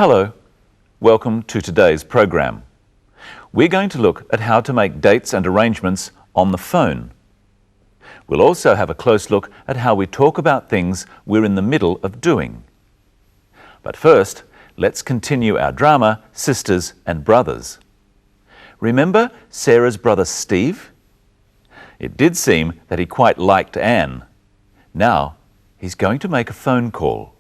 Hello, welcome to today's program. We're going to look at how to make dates and arrangements on the phone. We'll also have a close look at how we talk about things we're in the middle of doing. But first, let's continue our drama, Sisters and Brothers. Remember Sarah's brother Steve? It did seem that he quite liked Anne. Now, he's going to make a phone call.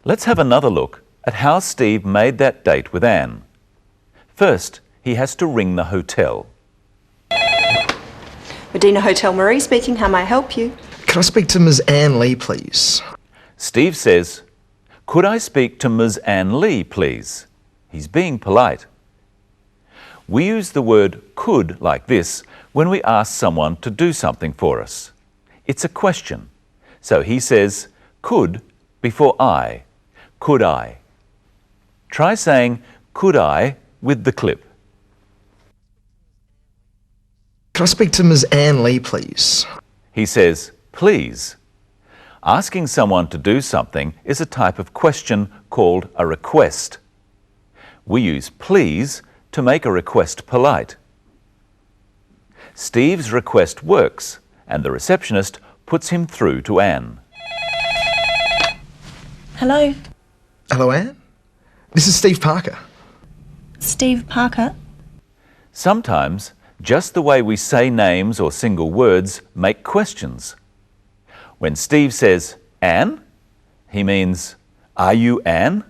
Let's have another look at how Steve made that date with Anne. First, he has to ring the hotel. Medina Hotel Marie speaking. How may I help you? Can I speak to Ms. Anne Lee, please? Steve says, "Could I speak to Ms. Anne Lee, please?" He's being polite. We use the word could like this when we ask someone to do something for us. It's a question. So he says, could before I. Could I? Try saying, could I, with the clip. Can I speak to Ms. Anne Lee, please? He says, please. Asking someone to do something is a type of question called a request. We use please to make a request polite. Steve's request works, and the receptionist puts him through to Anne. Hello, Hello, Anne? This is Steve Parker. Steve Parker. Sometimes, just the way we say names or single words make questions. When Steve says, Anne, he means, are you Anne?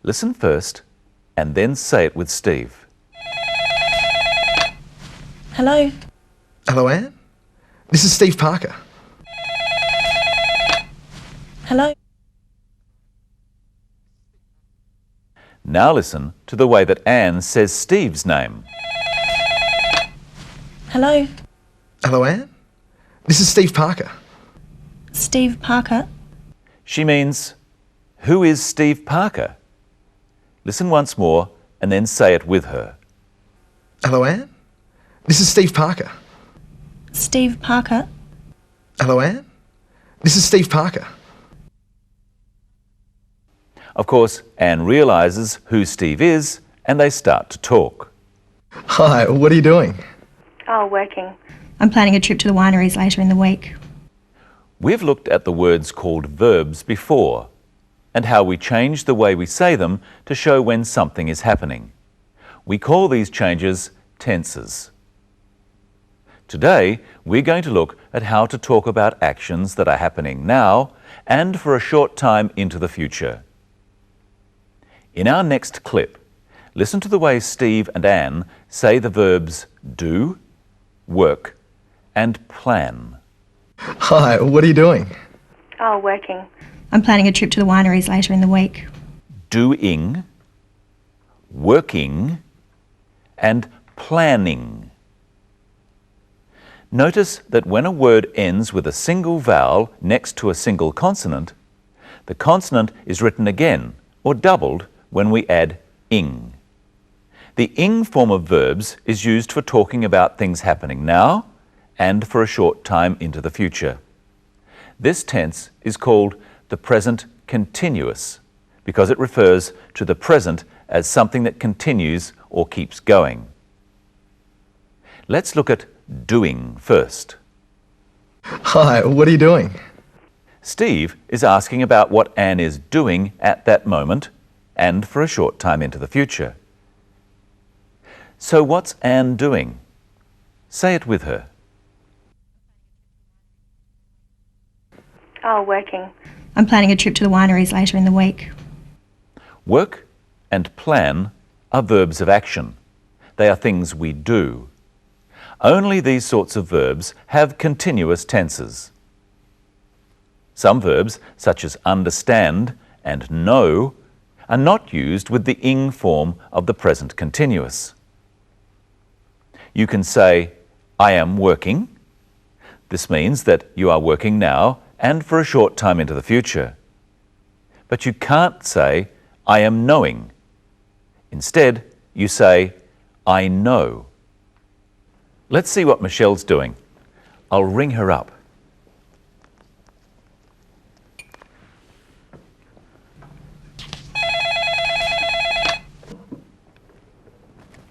Listen first, and then say it with Steve. Hello, Hello, Anne? This is Steve Parker. hello, Now listen to the way that Anne says Steve's name. hello, Hello, Anne? This is Steve Parker. Steve Parker. She means, who is Steve Parker? Listen once more and then say it with her. Hello, Anne? This is Steve Parker. Steve Parker. Hello, Anne? This is Steve Parker. Of course, Anne realises who Steve is and they start to talk. Hi, what are you doing? Oh, working. I'm planning a trip to the wineries later in the week. We've looked at the words called verbs before and how we change the way we say them to show when something is happening. We call these changes tenses. Today, we're going to look at how to talk about actions that are happening now and for a short time into the future. In our next clip, listen to the way Steve and Anne say the verbs do, work, and plan. Hi, what are you doing? Oh, working. I'm planning a trip to the wineries later in the week. Doing, working, and planning. Notice that when a word ends with a single vowel next to a single consonant, the consonant is written again or doubled when we add ing. The ing form of verbs is used for talking about things happening now and for a short time into the future. This tense is called the present continuous because it refers to the present as something that continues or keeps going. Let's look at doing first. Hi, what are you doing? Steve is asking about what Anne is doing at that moment and for a short time into the future. So what's Anne doing? Say it with her. Oh, working. I'm planning a trip to the wineries later in the week. Work and plan are verbs of action. They are things we do. Only these sorts of verbs have continuous tenses. Some verbs, such as understand and know, are not used with the ing form of the present continuous. You can say, I am working. This means that you are working now and for a short time into the future. But you can't say, I am knowing. Instead, you say, I know. Let's see what Michelle's doing. I'll ring her up.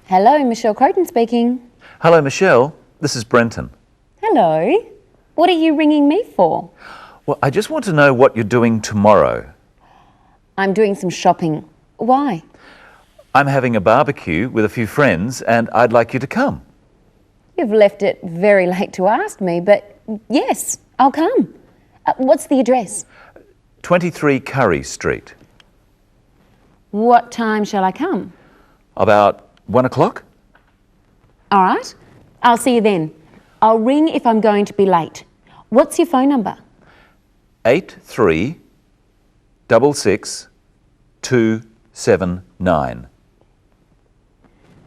Hello, Michelle Croton speaking. Hello, Michelle. This is Brenton. Hello. What are you ringing me for? Well, I just want to know what you're doing tomorrow. I'm doing some shopping. Why? I'm having a barbecue with a few friends and I'd like you to come. You've left it very late to ask me, but yes, I'll come. What's the address? 23 Curry Street. What time shall I come? About 1 o'clock? All right. I'll see you then. I'll ring if I'm going to be late. What's your phone number? 8366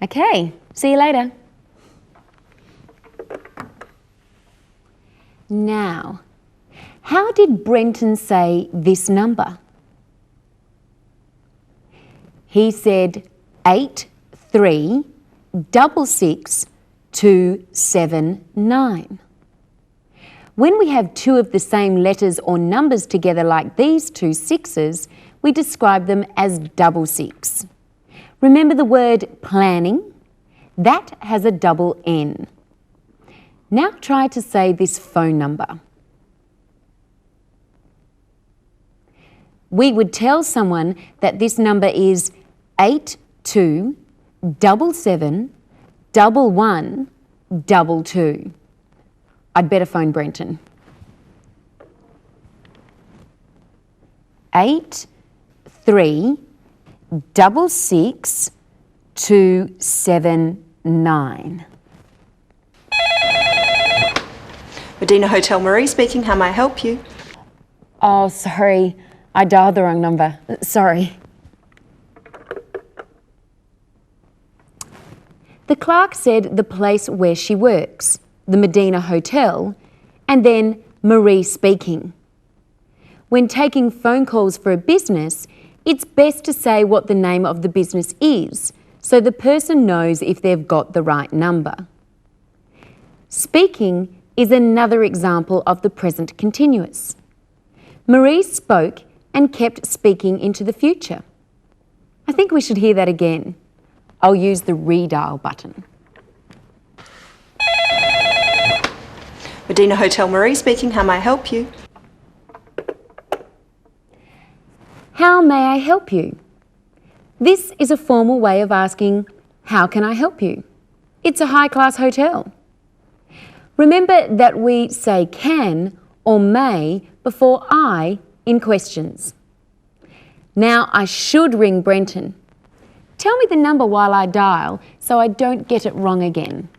Okay. See you later. Now, how did Brenton say this number? He said 8366279. When we have two of the same letters or numbers together like these two sixes, we describe them as double six. Remember the word planning? That has a double N. Now try to say this phone number. We would tell someone that this number is 82771122. I'd better phone Brenton. 8366279. Medina Hotel Marie speaking. How may I help you? Oh, sorry. I dialed the wrong number. Sorry. The clerk said the place where she works, the Medina Hotel, and then Marie speaking. When taking phone calls for a business, it's best to say what the name of the business is so the person knows if they've got the right number. Speaking is another example of the present continuous. Marie spoke and kept speaking into the future. I think we should hear that again. I'll use the redial button. Medina Hotel Marie speaking. How may I help you? How may I help you? This is a formal way of asking, how can I help you? It's a high-class hotel. Remember that we say can or may before I in questions. Now I should ring Brenton. Tell me the number while I dial so I don't get it wrong again.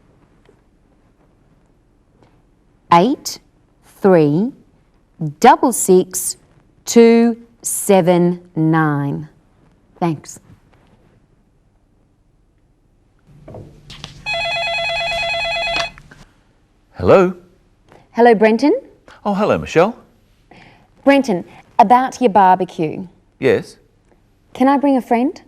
8366279. Thanks. Hello? Hello, Brenton. Oh, hello, Michelle. Brenton, about your barbecue. Yes? Can I bring a friend?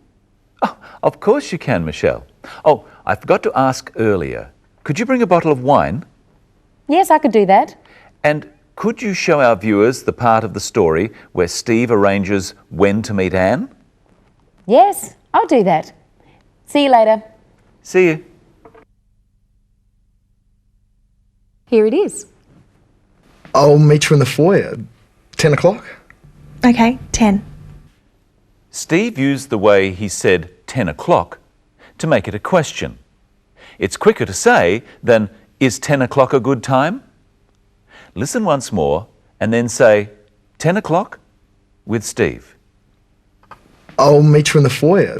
Oh, of course you can, Michelle. Oh, I forgot to ask earlier. Could you bring a bottle of wine? Yes, I could do that. And could you show our viewers the part of the story where Steve arranges when to meet Anne? Yes, I'll do that. See you later. See you. Here it is. I'll meet you in the foyer. 10 o'clock? Okay, 10. Steve used the way he said 10 o'clock to make it a question. It's quicker to say than, is 10 o'clock a good time? Listen once more and then say 10 o'clock with Steve. I'll meet you in the foyer.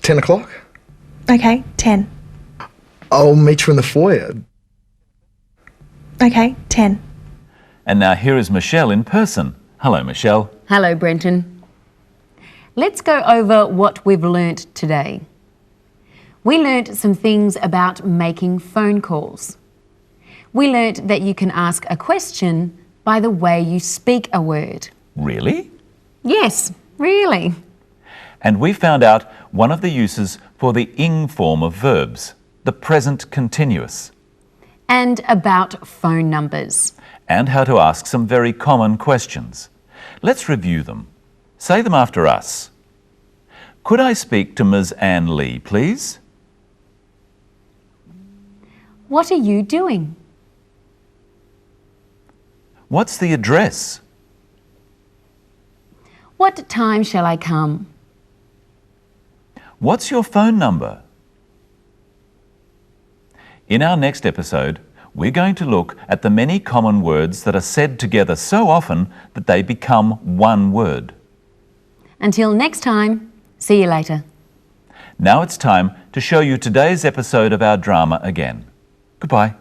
10 o'clock? Okay, 10. I'll meet you in the foyer. Okay, 10. And now here is Michelle in person. Hello, Michelle. Hello, Brenton. Let's go over what we've learnt today. We learnt some things about making phone calls. We learnt that you can ask a question by the way you speak a word. Really? Yes, really. And we found out one of the uses for the ing form of verbs, the present continuous, And about phone numbers. and how to ask some very common questions. Let's review them. Say them after us. Could I speak to Ms. Anne Lee, please? What are you doing? What's the address? What time shall I come? What's your phone number? In our next episode, we're going to look at the many common words that are said together so often that they become one word. Until next time, see you later. Now it's time to show you today's episode of our drama again. Goodbye.